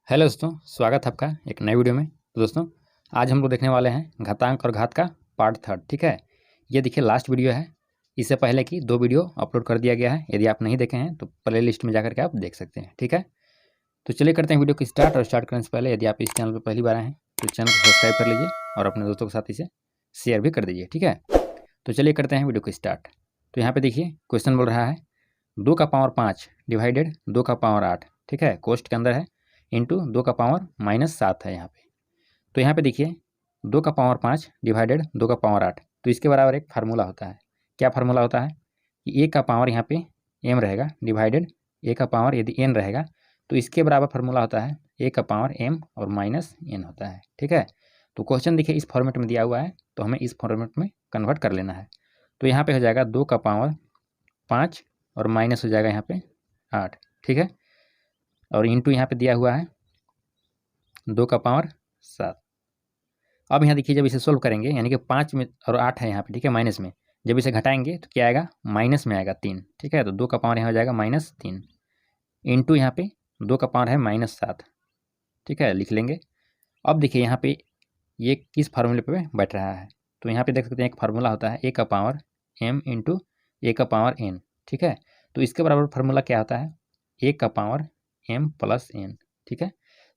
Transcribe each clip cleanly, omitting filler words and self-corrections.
Hello दोस्तों, स्वागत है आपका एक नई वीडियो में। तो दोस्तों, आज हम लोग देखने वाले हैं घातांक और घात का पार्ट थर्ड। ठीक है, ये देखिए लास्ट वीडियो है। इससे पहले की 2 वीडियो अपलोड कर दिया गया है। यदि आप नहीं देखे हैं तो प्ले लिस्ट में जाकर के आप देख सकते हैं। ठीक है, तो चलिए करते हैं वीडियो को स्टार्ट। और स्टार्ट करने से पहले यदि आप इस चैनल पर पहली बार आए हैं तो चैनल को सब्सक्राइब कर लीजिए और अपने दोस्तों के साथ इसे शेयर भी कर दीजिए। ठीक है, तो चलिए करते हैं वीडियो को स्टार्ट। तो यहाँ पर देखिए क्वेश्चन बोल रहा है 2 का पावर 5 डिवाइडेड 2 का पावर 8। ठीक है, कोष्ट के अंदर है इंटू 2 का पावर -7 है यहाँ पे। तो यहाँ पे देखिए 2 का पावर 5 डिवाइडेड 2 का पावर 8, तो इसके बराबर एक फार्मूला होता है। क्या फार्मूला होता है कि a का पावर यहाँ पे m रहेगा डिवाइडेड a का पावर यदि n रहेगा तो इसके बराबर फार्मूला होता है a का पावर m और -n होता है। ठीक है, तो क्वेश्चन देखिए इस फॉर्मेट में दिया हुआ है तो हमें इस फॉर्मेट में कन्वर्ट कर लेना है। तो यहाँ पे हो जाएगा 2 का पावर 5 और माइनस हो जाएगा यहाँ पे 8। ठीक है, और इंटू यहाँ पे दिया हुआ है 2 का पावर 7। अब यहाँ देखिए जब इसे सोल्व करेंगे यानी कि 5 में और 8 है यहाँ पे, ठीक है, माइनस में, जब इसे घटाएंगे तो क्या आएगा, माइनस में आएगा 3। ठीक है, तो 2 का पावर यहाँ हो जाएगा -3 इंटू यहाँ पे 2 का पावर है -7। ठीक है, लिख लेंगे। अब देखिए यहाँ पे ये किस फार्मूले पे बैठ रहा है, तो यहाँ पे देख सकते हैं एक फार्मूला होता है a का पावर m इंटू a का पावर n। ठीक है, तो इसके बराबर फार्मूला क्या होता है, a का पावर m प्लस n। ठीक है,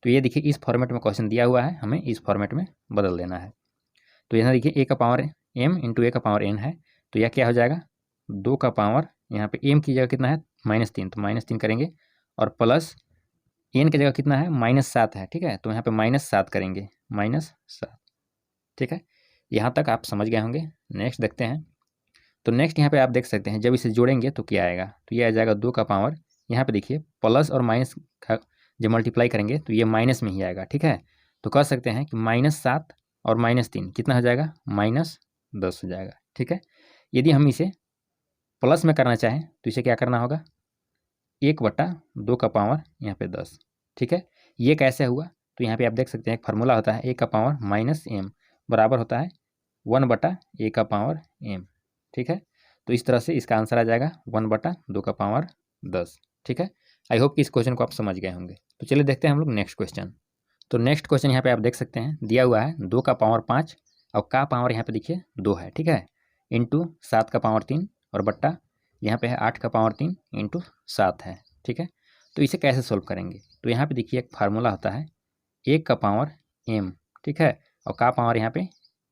तो ये देखिए इस फॉर्मेट में क्वेश्चन दिया हुआ है, हमें इस फॉर्मेट में बदल देना है। तो यहाँ देखिए a का पावर m इंटू a का पावर n है, तो यह क्या हो जाएगा 2 का पावर यहाँ पे m की जगह कितना है -3, तो -3 करेंगे और प्लस n की जगह कितना है -7 है। ठीक है, तो यहाँ पे -7 करेंगे, -7। ठीक है, यहाँ तक आप समझ गए होंगे। नेक्स्ट देखते हैं। तो नेक्स्ट यहाँ पे आप देख सकते हैं जब इसे जोड़ेंगे तो क्या आएगा, तो ये आ जाएगा 2 का पावर, यहाँ पे देखिए प्लस और माइनस का जब मल्टीप्लाई करेंगे तो ये माइनस में ही आएगा। ठीक है, तो कह सकते हैं कि -7 और -3 कितना हो जाएगा, -10 हो जाएगा। ठीक है, यदि हम इसे प्लस में करना चाहें तो इसे क्या करना होगा, 1/2 का पावर यहाँ पे 10। ठीक है, ये कैसे हुआ, तो यहाँ पे आप देख सकते हैं एक फार्मूला होता है a का पावर -m बराबर होता है 1/a का पावर m। ठीक है, तो इस तरह से इसका आंसर आ जाएगा 1/2 का पावर 10। ठीक है, आई होप कि इस क्वेश्चन को आप समझ गए होंगे। तो चलिए देखते हैं हम लोग नेक्स्ट क्वेश्चन। तो नेक्स्ट क्वेश्चन यहाँ पे आप देख सकते हैं दिया हुआ है 2 का पावर 5 और का पावर यहाँ पे देखिए 2 है। ठीक है, इंटू 7 का पावर 3 और बट्टा यहाँ पे है 8 का पावर 3 इंटू 7 है। ठीक है, तो इसे कैसे सोल्व करेंगे, तो यहाँ पे देखिए एक फार्मूला होता है 1 का पावर m। ठीक है, और का पावर यहाँ पे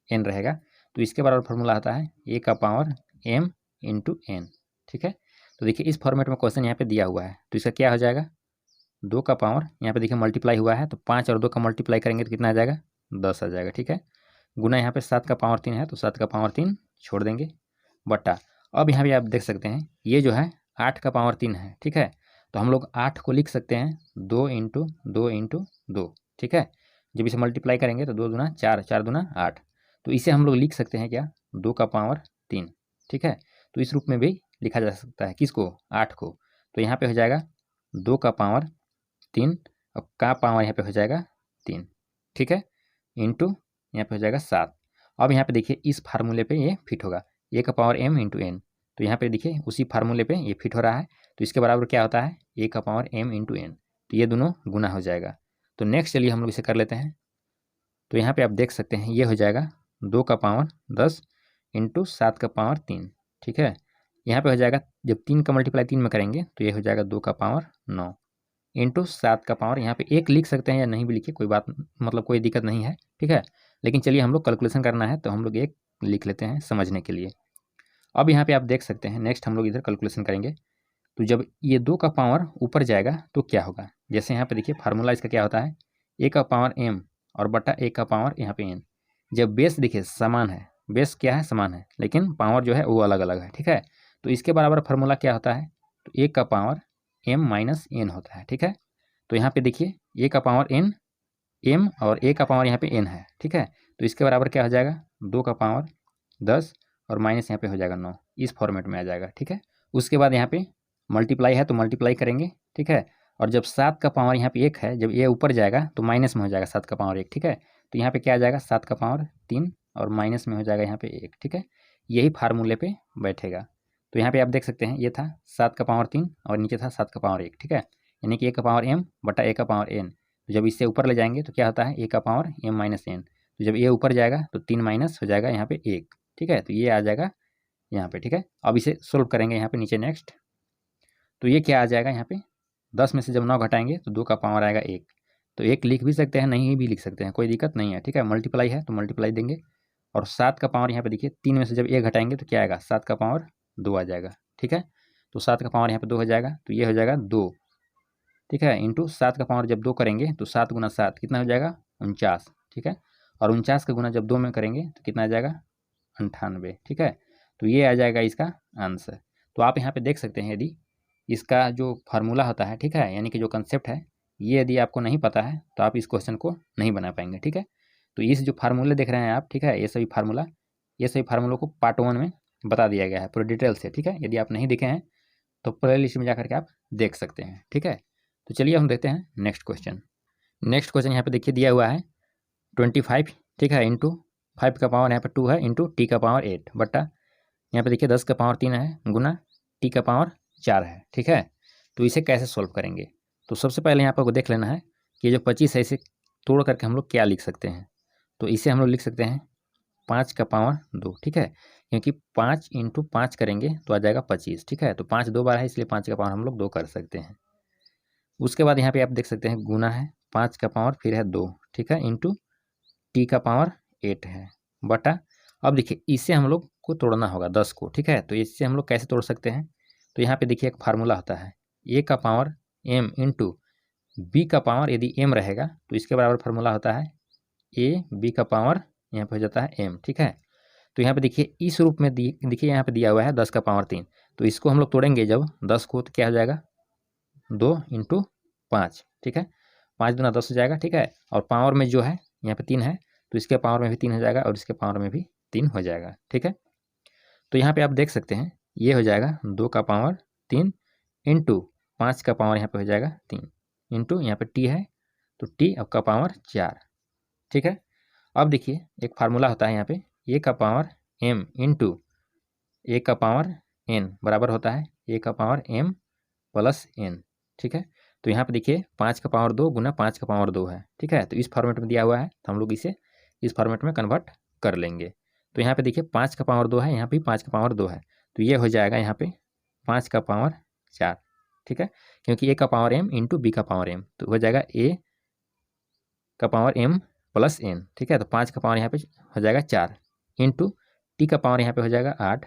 n रहेगा, तो इसके बराबर फार्मूला आता है a का पावर m इंटू n। ठीक है, तो देखिए इस फॉर्मेट में क्वेश्चन यहाँ पे दिया हुआ है, तो इसका क्या हो जाएगा 2 का पावर यहाँ पे देखिए मल्टीप्लाई हुआ है, तो 5 और 2 का मल्टीप्लाई करेंगे तो कितना आ जाएगा 10 आ जाएगा। ठीक है, गुना यहाँ पे 7 का पावर 3 है तो 7 का पावर 3 छोड़ देंगे, बट्टा अब यहाँ पे आप देख सकते हैं ये जो है 8 का पावर 3 है। ठीक है, तो हम लोग 8 को लिख सकते हैं 2 इंटू 2 इंटू 2। ठीक है, जब इसे मल्टीप्लाई करेंगे तो 2 दूना 4, 4 दूना 8, तो इसे हम लोग लिख सकते हैं क्या 2 का पावर 3। ठीक है, तो इस रूप में भी लिखा जा सकता है किसको, 8 को। तो यहाँ पे हो जाएगा 2 का पावर 3 और का पावर यहाँ पे हो जाएगा 3। ठीक है, इंटू यहाँ पे हो जाएगा 7। अब यहाँ पे देखिए इस फार्मूले पे ये फिट होगा a का पावर m इंटू n, तो यहाँ पे देखिए उसी फार्मूले पे ये फिट हो रहा है, तो इसके बराबर क्या होता है a का पावर m इंटू n, तो ये दोनों गुना हो जाएगा। तो नेक्स्ट चलिए हम लोग इसे कर लेते हैं। तो यहाँ पे आप देख सकते हैं ये हो जाएगा 2 का पावर 10 इंटू 7 का पावर 3। ठीक है, यहाँ पे हो जाएगा जब 3 का मल्टीप्लाई 3 में करेंगे तो ये हो जाएगा 2 का पावर 9 इंटू 7 का पावर, यहाँ पे 1 लिख सकते हैं या नहीं भी लिखिए, कोई बात मतलब कोई दिक्कत नहीं है। ठीक है, लेकिन चलिए हम लोग कैलकुलेशन करना है तो हम लोग 1 लिख लेते हैं समझने के लिए। अब यहाँ पे आप देख सकते हैं नेक्स्ट हम लोग इधर कैलकुलेशन करेंगे, तो जब ये 2 का पावर ऊपर जाएगा तो क्या होगा, जैसे यहाँ पे देखिए फार्मूला इसका क्या होता है a का पावर m और बटा a का पावर यहाँ पे n। जब बेस देखिए समान है, बेस क्या है समान है, लेकिन पावर जो है वो अलग अलग है। ठीक है, तो इसके बराबर फार्मूला क्या होता है, तो a का पावर m माइनस n होता है। ठीक है, तो यहाँ पे देखिए a का पावर n m और a का पावर यहाँ पे n है। ठीक है, तो इसके बराबर क्या हो जाएगा 2 का पावर 10 और माइनस यहाँ पे हो जाएगा 9, इस फॉर्मेट में आ जाएगा। ठीक है, उसके बाद यहाँ पे मल्टीप्लाई है तो मल्टीप्लाई करेंगे। ठीक है, और जब 7 का पावर यहाँ पे 1 है, जब ये ऊपर जाएगा तो माइनस में हो जाएगा 7 का पावर 1। ठीक है, तो यहाँ पे क्या आ जाएगा 7 का पावर 3 और माइनस में हो जाएगा यहाँ पे 1। ठीक है, यही फार्मूले पे बैठेगा। तो यहाँ पे आप देख सकते हैं ये था 7 का पावर 3 और नीचे था 7 का पावर 1। ठीक है, यानी कि a का पावर m बटा a का पावर n, तो जब इससे ऊपर ले जाएंगे तो क्या होता है, ए का पावर एम माइनस एन। तो जब ये ऊपर जाएगा तो 3 माइनस हो जाएगा यहाँ पे 1, ठीक है। तो ये आ जाएगा यहाँ पे, ठीक है। अब इसे सोल्व करेंगे यहाँ पे नीचे नेक्स्ट। तो ये क्या आ जाएगा यहाँ पे, 10 में से जब 9 घटाएंगे तो 2 का पावर आएगा 1। तो 1 लिख भी सकते हैं, नहीं भी लिख सकते हैं, कोई दिक्कत नहीं है, ठीक है। मल्टीप्लाई है तो मल्टीप्लाई देंगे। और 7 का पावर यहाँ पे देखिए 3 में से जब 1 घटाएंगे तो क्या आएगा, 7 का पावर 2 आ जाएगा, ठीक है। तो 7 का पावर यहाँ पे 2 हो जाएगा, तो ये हो जाएगा 2, ठीक है। इंटू 7 का पावर जब 2 करेंगे तो 7 गुना 7 कितना हो जाएगा, 49, ठीक है। और 49 का गुना जब 2 में करेंगे तो कितना आ जाएगा, 98, ठीक है। तो ये आ जाएगा इसका आंसर। तो आप यहाँ पे देख सकते हैं, यदि इसका जो फार्मूला होता है, ठीक है, यानी कि जो कंसेप्ट है, ये यदि आपको नहीं पता है तो आप इस क्वेश्चन को नहीं बना पाएंगे, ठीक है। तो इस जो फार्मूले देख रहे हैं आप, ठीक है, ये सभी फार्मूलों को पार्ट 1 में बता दिया गया है पूरे डिटेल से, ठीक है। यदि आप नहीं देखे हैं तो प्ले लिस्ट में जाकर के आप देख सकते हैं, ठीक है। तो चलिए हम देखते हैं नेक्स्ट क्वेश्चन। नेक्स्ट क्वेश्चन यहाँ पे देखिए दिया हुआ है 25, ठीक है, इंटू 5 का पावर यहाँ पे 2 है, इंटू टी का पावर 8 बट्टा यहाँ पे देखिए 10 का पावर 3 है, गुना टी का पावर 4 है, ठीक है। तो इसे कैसे सॉल्व करेंगे, तो सबसे पहले यहाँ पर देख लेना है कि जो 25 है इसे तोड़ करके हम लोग क्या लिख सकते हैं। तो इसे हम लोग लिख सकते हैं 5 का पावर 2, ठीक है, क्योंकि 5 इंटू 5 करेंगे तो आ जाएगा 25, ठीक है। तो 5 2 बार है, इसलिए 5 का पावर हम लोग 2 कर सकते हैं। उसके बाद यहाँ पे आप देख सकते हैं गुना है 5 का पावर फिर है 2, ठीक है, इंटू टी का पावर 8 है बटा, अब देखिए इसे हम लोग को तोड़ना होगा 10 को, ठीक है। तो इससे हम लोग कैसे तोड़ सकते हैं, तो यहाँ पे देखिए एक फार्मूला होता है, ए का पावर एम इंटू बी का पावर, यदि एम रहेगा तो इसके बराबर फार्मूला होता है ए बी का पावर यहाँ पे हो जाता है एम, ठीक है। तो यहाँ पे देखिए इस रूप में देखिए यहाँ पे दिया हुआ है 10 का पावर 3, तो इसको हम लोग तोड़ेंगे जब 10 को तो क्या हो जाएगा 2 इंटू 5, ठीक है, 5 दूना 10 हो जाएगा, ठीक है। और पावर में जो है यहाँ पे 3 है तो इसके पावर में भी 3 हो जाएगा और इसके पावर में भी 3 हो जाएगा, ठीक है। तो यहाँ पे आप देख सकते हैं ये हो जाएगा 2 का पावर 3 इंटू 5 का पावर यहाँ पे हो जाएगा 3 इंटू यहाँ पे टी है तो टी अब का पावर 4, ठीक है। अब देखिए एक फार्मूला होता है यहाँ पे ए का पावर एम इंटू ए का पावर एन बराबर होता है ए का पावर एम प्लस एन, ठीक है। तो यहाँ पे देखिए 5 का पावर 2 गुना 5 का पावर 2 है, ठीक है। तो इस फॉर्मेट में दिया हुआ है तो हम लोग इसे इस फॉर्मेट में कन्वर्ट कर लेंगे। तो यहाँ पे देखिए 5 का पावर 2 है, यहाँ पे 5 का पावर 2 है, तो ये हो जाएगा यहाँ पे 5 का पावर 4, ठीक है, क्योंकि ए का पावर एम इंटू बी का पावर एम, तो हो जाएगा ए का पावर एम प्लस एन, ठीक है। तो 5 का पावर यहाँ पे हो जाएगा 4 इंटू टी का पावर यहाँ पे हो जाएगा 8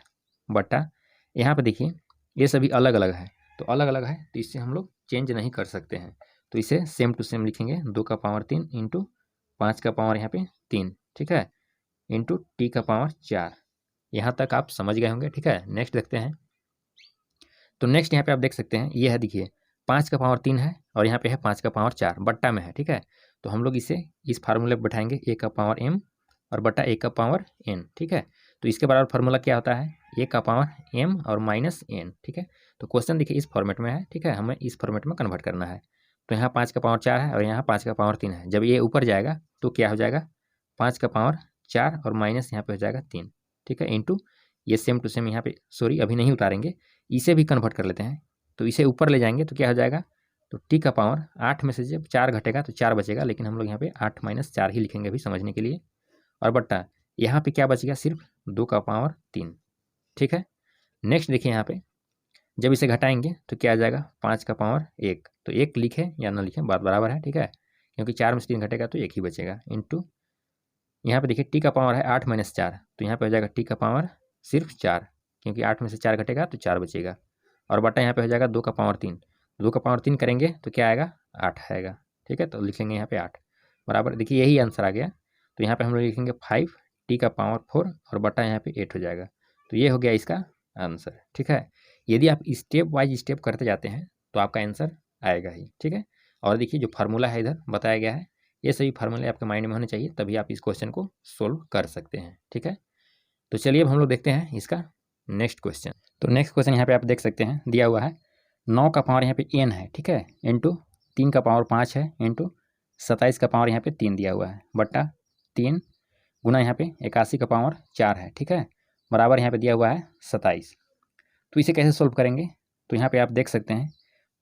बट्टा, यहाँ पे देखिए ये सभी अलग अलग है, तो अलग अलग है तो इससे हम लोग चेंज नहीं कर सकते हैं, तो इसे सेम टू सेम लिखेंगे 2 का पावर 3 इंटू 5 का पावर यहाँ पे 3, ठीक है, इंटू टी का पावर 4। यहाँ तक आप समझ गए होंगे, ठीक है। नेक्स्ट देखते हैं। तो नेक्स्ट यहाँ पे आप देख सकते हैं ये है, देखिए 5 का पावर 3 है और यहाँ पे है 5 का पावर 4 बट्टा में है, ठीक है। तो हम लोग इसे इस फार्मूले पर बैठाएंगे ए का पावर एम और बट्टा ए का पावर एन, ठीक है। तो इसके बराबर फार्मूला क्या होता है, ए का पावर एम और माइनस एन, ठीक है। तो क्वेश्चन देखिए इस फॉर्मेट में है, ठीक है, हमें इस फॉर्मेट में कन्वर्ट करना है। तो यहाँ 5 का पावर 4 है और यहाँ 5 का पावर 3 है, जब ये ऊपर जाएगा तो क्या हो जाएगा 5 का पावर 4 और माइनस यहाँ पे हो जाएगा 3, ठीक है, इंटू ये सेम टू सेम यहाँ पे, सॉरी अभी नहीं उतारेंगे, इसे भी कन्वर्ट कर लेते हैं। तो इसे ऊपर ले जाएंगे तो क्या हो जाएगा, तो टी का पावर 8 में से जब 4 घटेगा तो 4 बचेगा, लेकिन हम लोग यहाँ पे 8 माइनस 4 ही लिखेंगे अभी समझने के लिए, और बट्टा यहाँ पे क्या बच गया सिर्फ 2 का पावर 3, ठीक है। नेक्स्ट देखिए यहाँ पे जब इसे घटाएंगे तो क्या आ जाएगा 5 का पावर 1, तो 1 लिखे या ना लिखे बात बराबर है, ठीक है, क्योंकि 4 में से 3 घटेगा तो 1 ही बचेगा, इंटू यहाँ पे देखिए टी का पावर है 8 माइनस 4, तो यहाँ पे हो जाएगा टी का पावर सिर्फ 4, क्योंकि 8 में से 4 घटेगा तो 4 बचेगा, और बटा यहाँ पे हो जाएगा 2 का पावर 3, 2 का पावर 3 करेंगे तो क्या आएगा 8 आएगा, ठीक है। तो लिखेंगे यहाँ पे 8 बराबर, देखिए यही आंसर आ गया। तो यहाँ पे हम लोग लिखेंगे 5 टी का पावर 4 और बटा यहाँ पे 8 हो जाएगा, तो ये हो गया इसका आंसर, ठीक है। यदि आप स्टेप वाइज स्टेप करते जाते हैं तो आपका आंसर आएगा ही, ठीक है। और देखिए जो फार्मूला है इधर बताया गया है, ये सभी फार्मूले आपके माइंड में होने चाहिए, तभी आप इस क्वेश्चन को सोल्व कर सकते हैं, ठीक है। तो चलिए अब हम लोग देखते हैं इसका नेक्स्ट क्वेश्चन। तो नेक्स्ट क्वेश्चन यहाँ पे आप देख सकते हैं दिया हुआ है 9 का पावर यहाँ पे n है, ठीक है, इंटू 3 का पावर 5 है, इंटू 27 का पावर यहाँ पे 3 दिया हुआ है बट्टा 3 गुना यहाँ पे 81 का पावर 4 है, ठीक है, बराबर यहाँ पे दिया हुआ है 27। तो इसे कैसे सोल्व करेंगे, तो यहाँ पे आप देख सकते हैं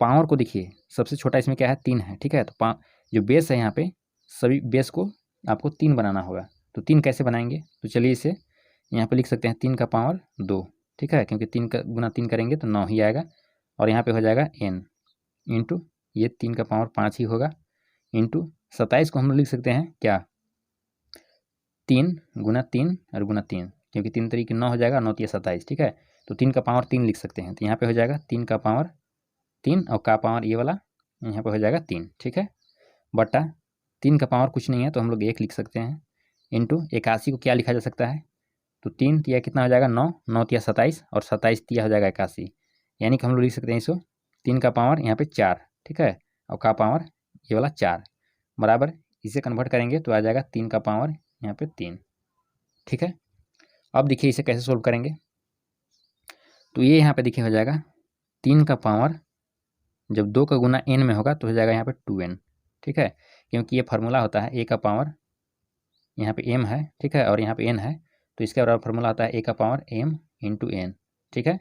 पावर को देखिए सबसे छोटा इसमें क्या है 3 है, ठीक है। तो जो बेस है यहाँ पे सभी बेस को आपको 3 बनाना होगा। तो 3 कैसे बनाएंगे, तो चलिए इसे यहाँ पे लिख सकते हैं 3 का पावर 2, ठीक है, क्योंकि 3 का गुना 3 करेंगे तो 9 ही आएगा। और यहाँ पे हो जाएगा n इंटू ये 3 का पावर 5 ही होगा, इंटू 27 को हम लोग लिख सकते हैं क्या 3 गुना 3 और गुना 3, क्योंकि 3 तरीके 9 हो जाएगा, 9 3 27, ठीक है। तो 3 का पावर 3 लिख सकते हैं। तो यहाँ पे हो जाएगा 3 का पावर 3 और का पावर ये वाला यहाँ पे हो जाएगा 3, ठीक है, बटा 3 का पावर कुछ नहीं है तो हम लोग 1 लिख सकते हैं, इंटू 81 को क्या लिखा जा सकता है, तो 3 तिया कितना हो जाएगा 9, 9 तिया 27 और 27 तिया हो जाएगा 81, यानी कि हम लोग लिख सकते हैं इसको 3 का पावर यहाँ पे 4, ठीक है, और का पावर ये वाला 4 बराबर, इसे कन्वर्ट करेंगे तो आ जाएगा 3 का पावर यहाँ पे 3, ठीक है। अब देखिए इसे कैसे सोल्व करेंगे, तो ये यहाँ पे देखिए हो जाएगा 3 का पावर जब 2 का गुना n में होगा तो हो जाएगा यहाँ पे 2n, ठीक है, क्योंकि ये फार्मूला होता है a का पावर यहाँ पे m है, ठीक है, और यहाँ पे n है, तो इसका बराबर फार्मूला आता है a का पावर m इंटू n, ठीक है।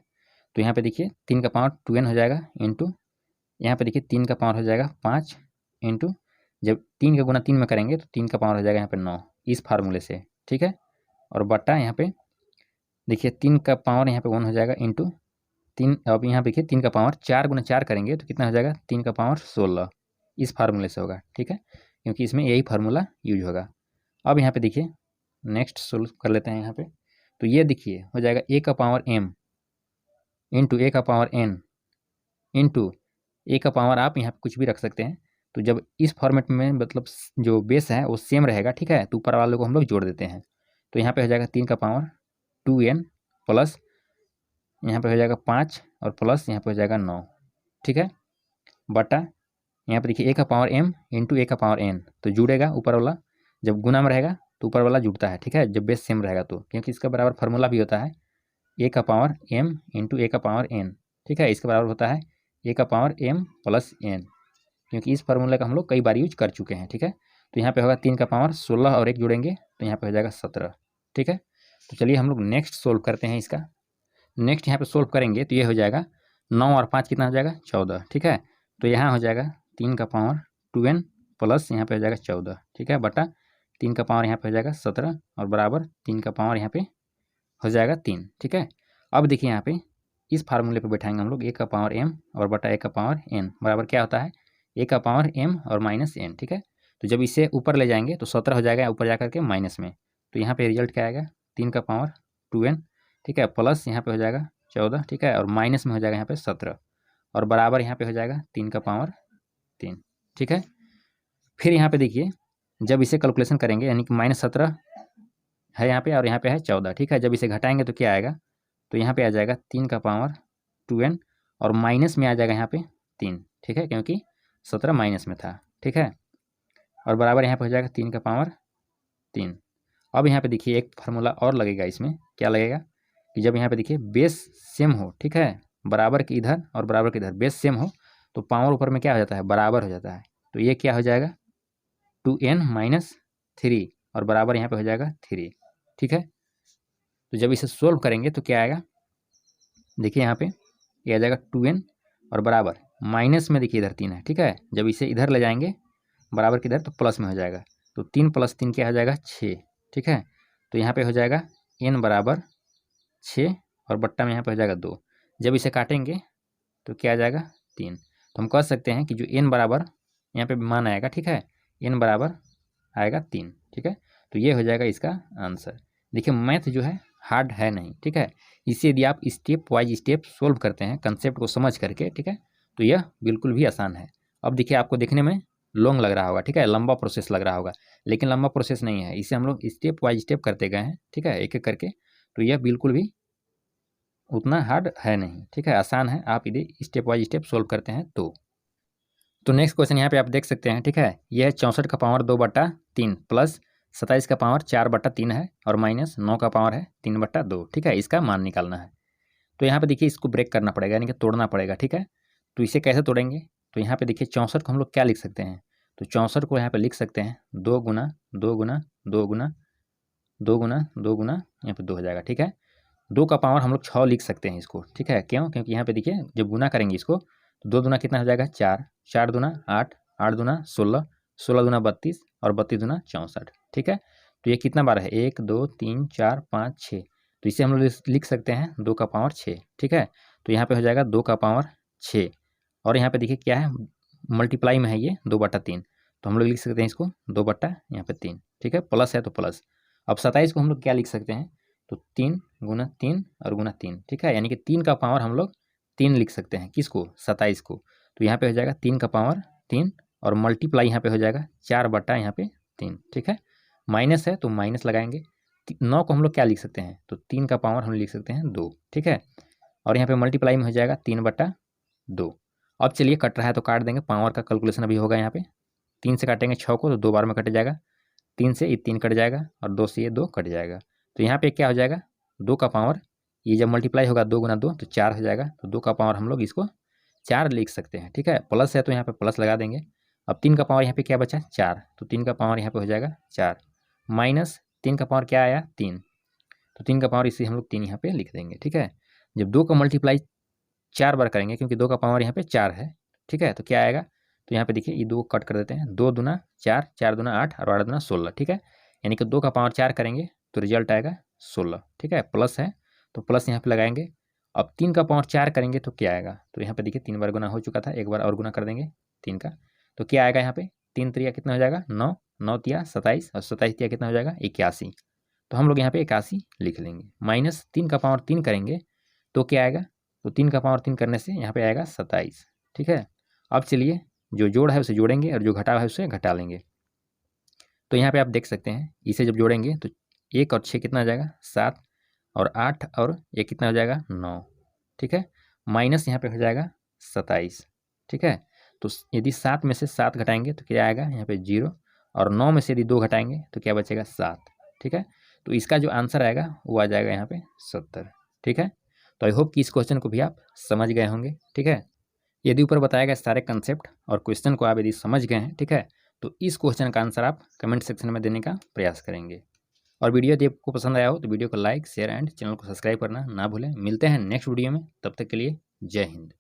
तो यहाँ पे देखिए 3 का पावर 2n हो जाएगा, इंटू यहाँ पे देखिए 3 का पावर हो जाएगा 5, इंटू जब 3 का गुना 3 में करेंगे तो 3 का पावर हो जाएगा यहाँ पे 9 इस फार्मूले से, ठीक है, और बट्टा यहाँ पे देखिए 3 का पावर यहाँ पे 1 हो जाएगा, इंटू 3, अब यहाँ देखिए 3 का पावर 4 गुना 4 करेंगे तो कितना हो जाएगा 3 का पावर 16 इस फार्मूले से होगा, ठीक है, क्योंकि इसमें यही फार्मूला यूज होगा। अब यहाँ पे देखिए नेक्स्ट सोल्व कर लेते हैं यहाँ पे, तो ये देखिए हो जाएगा a का पावर m इंटू a का पावर n इंटू a का पावर आप यहाँ पे कुछ भी रख सकते हैं। तो जब इस फॉर्मेट में मतलब जो बेस है वो सेम रहेगा, ठीक है, तो ऊपर वाले को हम लोग जोड़ देते हैं। तो यहाँ पे हो जाएगा 3 का पावर 2n प्लस यहाँ पे हो जाएगा 5 और प्लस यहाँ पे हो जाएगा 9, ठीक है, बटा यहाँ पे देखिए a का पावर m इंटू a का पावर n, तो जुड़ेगा ऊपर वाला, जब गुना में रहेगा तो ऊपर वाला जुड़ता है, ठीक है, जब बेस सेम रहेगा तो, क्योंकि इसका बराबर फार्मूला भी होता है a का पावर m इंटू a का पावर n, ठीक है, इसके बराबर होता है a का पावर m प्लस n, क्योंकि इस फार्मूले का हम लोग कई बार यूज कर चुके हैं, ठीक है। तो यहाँ पे होगा 3 का पावर 16 और 1 जुड़ेंगे तो यहाँ पे हो जाएगा 17, ठीक है। तो चलिए हम लोग नेक्स्ट सोल्व करते हैं इसका। नेक्स्ट यहाँ पे सोल्व करेंगे तो ये हो जाएगा 9 और 5 कितना हो जाएगा 14, ठीक है। तो यहाँ हो जाएगा 3 का पावर 2n प्लस यहाँ पे हो जाएगा 14, ठीक है, बटा 3 का पावर यहाँ पे हो जाएगा 17 और बराबर 3 का पावर यहाँ पे हो जाएगा 3, ठीक है। अब देखिए यहाँ पे इस फार्मूले पे बैठाएंगे हम लोग a का पावर m और बटा a का पावर n बराबर क्या होता है a का पावर m और माइनस n, ठीक है। तो जब इसे ऊपर ले जाएंगे तो 17 हो जाएगा ऊपर जा करके माइनस में, तो यहाँ पे रिजल्ट क्या आएगा 3 का पावर 2n, ठीक है, प्लस यहाँ पे हो जाएगा 14, ठीक है, और माइनस में हो जाएगा यहाँ पे 17 और बराबर यहाँ पे हो जाएगा 3 का पावर 3, ठीक है। फिर यहाँ पे देखिए जब इसे कैलकुलेशन करेंगे यानी कि -17 है यहाँ पे और यहाँ पे है 14, ठीक है, जब इसे घटाएंगे तो क्या आएगा, तो यहाँ पे आ जाएगा 3 का पावर 2n और माइनस में आ जाएगा यहाँ पे 3, ठीक है, क्योंकि 17 माइनस में था, ठीक है, और बराबर यहाँ पे हो जाएगा 3 का पावर 3। अब यहाँ पे देखिए एक फार्मूला और लगेगा, इसमें क्या लगेगा कि जब यहाँ पे देखिए बेस सेम हो, ठीक है, बराबर के इधर और बराबर के इधर बेस सेम हो तो पावर ऊपर में क्या हो जाता है बराबर हो जाता है, तो ये क्या हो जाएगा 2n माइनस 3 और बराबर यहाँ पे हो जाएगा 3, ठीक है। तो जब इसे सोल्व करेंगे तो क्या आएगा, देखिए यहाँ पे ये आ जाएगा 2n और बराबर माइनस में देखिए इधर 3 है, ठीक है, जब इसे इधर ले जाएंगे बराबर किधर तो प्लस में हो जाएगा, तो 3 + 3 क्या हो जाएगा 6, ठीक है। तो यहाँ पे हो जाएगा n बराबर 6 और बट्टा में यहाँ पे हो जाएगा 2, जब इसे काटेंगे तो क्या आ जाएगा 3। तो हम कह सकते हैं कि जो n बराबर यहाँ पे मान आएगा, ठीक है, n बराबर आएगा 3, ठीक है। तो ये हो जाएगा इसका आंसर। देखिए मैथ जो है हार्ड है नहीं, ठीक है, इसे यदि आप स्टेप वाइज स्टेप सोल्व करते हैं कंसेप्ट को समझ करके, ठीक है, तो यह बिल्कुल भी आसान है। अब देखिए आपको देखने में लॉन्ग लग रहा होगा, ठीक है, लंबा प्रोसेस लग रहा होगा, लेकिन लंबा प्रोसेस नहीं है, इसे हम लोग स्टेप वाइज स्टेप करते गए हैं, ठीक है, एक एक करके, तो यह बिल्कुल भी उतना हार्ड है नहीं, ठीक है, आसान है, आप यदि स्टेप वाइज स्टेप सोल्व करते हैं तो नेक्स्ट क्वेश्चन यहाँ पे आप देख सकते हैं, ठीक है, यह 64 का पावर 2/3 प्लस 27 का पावर 4/3 है और माइनस 9 का पावर है 3/2, ठीक है, इसका मान निकालना है। तो यहाँ पे देखिए इसको ब्रेक करना पड़ेगा यानी कि तोड़ना पड़ेगा, ठीक है। तो इसे कैसे तोड़ेंगे, तो यहाँ पे देखिए 64 को हम लोग क्या लिख सकते हैं, तो 64 को यहाँ पे लिख सकते हैं 2 गुना 2 गुना 2 गुना 2 गुना 2 गुना यहाँ पे 2 हो जाएगा, ठीक है। 2 का पावर हम लोग 6 लिख सकते हैं इसको, ठीक है, क्यों, क्योंकि यहाँ पे देखिए जब गुना करेंगे इसको तो 2 दूना कितना हो जाएगा 4, 4 दूना 8, 8 दूना 16, 16 दूना 32 और 32 दूना 64, ठीक है। तो ये कितना बार है, 1 2 3 4 5 6, तो इसे हम लोग लिख सकते हैं 2 का पावर 6, ठीक है। तो यहाँ पे हो जाएगा 2 का पावर 6, और यहाँ पे देखिए क्या है, मल्टीप्लाई में है ये 2/3, तो हम लोग लिख सकते हैं इसको 2/3, ठीक है, प्लस है तो प्लस। अब 27 को हम लोग क्या लिख सकते हैं, तो 3 गुना 3 और गुना 3, ठीक है, यानी कि 3 का पावर हम लोग 3 लिख सकते हैं, किसको, 27 को। तो यहाँ पे हो जाएगा 3 का पावर 3 और मल्टीप्लाई यहाँ पे हो जाएगा 4/3, ठीक है। माइनस है तो माइनस लगाएंगे। 9 को हम लोग क्या लिख सकते हैं, तो 3 का पावर हम लिख सकते हैं 2, ठीक है, और यहाँ पे मल्टीप्लाई में हो जाएगा 3/2। अब चलिए कट रहा है तो काट देंगे, पावर का कैलकुलेशन अभी होगा यहाँ पे। 3 से काटेंगे 6 को तो 2 बार में कट जाएगा, 3 से ये 3 कट जाएगा और 2 से ये 2 कट जाएगा। तो यहाँ पे क्या हो जाएगा, 2 का पावर, ये जब मल्टीप्लाई होगा 2 गुना 2 तो 4 हो जाएगा, तो 2 का पावर हम लोग इसको 4 लिख सकते हैं, ठीक है। प्लस है तो यहाँ पे प्लस लगा देंगे। अब 3 का पावर यहाँ पे क्या बचा, 4, तो 3 का पावर यहाँ पे हो जाएगा 4, माइनस 3 का पावर क्या आया, 3, तो 3 का पावर इसे हम लोग 3 यहाँ पे लिख देंगे, ठीक है। जब 2 का मल्टीप्लाई 4 बार करेंगे, क्योंकि 2 का पावर यहाँ पे 4 है, ठीक है, तो क्या आएगा, तो यहाँ पे देखिए ये 2 कट कर देते हैं, 2 दूना 4, 4 दूना 8 और 8 दूना 16, ठीक है, यानी कि 2 का पावर 4 करेंगे तो रिजल्ट आएगा 16, ठीक है, प्लस है तो प्लस यहाँ पे लगाएंगे। अब 3 का पावर 4 करेंगे तो क्या आएगा, तो यहाँ पे देखिए 3 बार गुना हो चुका था, एक बार और गुना कर देंगे 3 का, तो क्या आएगा यहाँ पे, 3 त्रिया कितना हो जाएगा 9, 9 तिया 27 और 27 तिया कितना हो जाएगा 81, तो हम लोग यहाँ पे 81 लिख लेंगे। माइनस 3 का पावर 3 करेंगे तो क्या आएगा, तो 3 का पावर 3 करने से यहाँ पे आएगा 27, ठीक है। अब चलिए जो जोड़ है उसे जोड़ेंगे और जो घटा है उसे घटा लेंगे। तो यहाँ पे आप देख सकते हैं इसे जब जोड़ेंगे तो 1 और 6 कितना हो जाएगा 7, और 8 और ये कितना हो जाएगा 9, ठीक है, माइनस यहाँ पे हो जाएगा 27, ठीक है। तो यदि 7 में से 7 घटाएंगे तो क्या आएगा यहाँ पे 0, और 9 में से यदि 2 घटाएंगे तो क्या बचेगा 7, ठीक है। तो इसका जो आंसर आएगा वो आ जाएगा यहाँ पे 70, ठीक है। तो आई होप कि इस क्वेश्चन को भी आप समझ गए होंगे, ठीक है। यदि ऊपर बताया गया सारे कंसेप्ट और क्वेश्चन को आप यदि समझ गए हैं, ठीक है, तो इस क्वेश्चन का आंसर आप कमेंट सेक्शन में देने का प्रयास करेंगे। और वीडियो यदि आपको पसंद आया हो तो वीडियो को लाइक शेयर एंड चैनल को सब्सक्राइब करना ना भूलें। मिलते हैं नेक्स्ट वीडियो में, तब तक के लिए जय हिंद।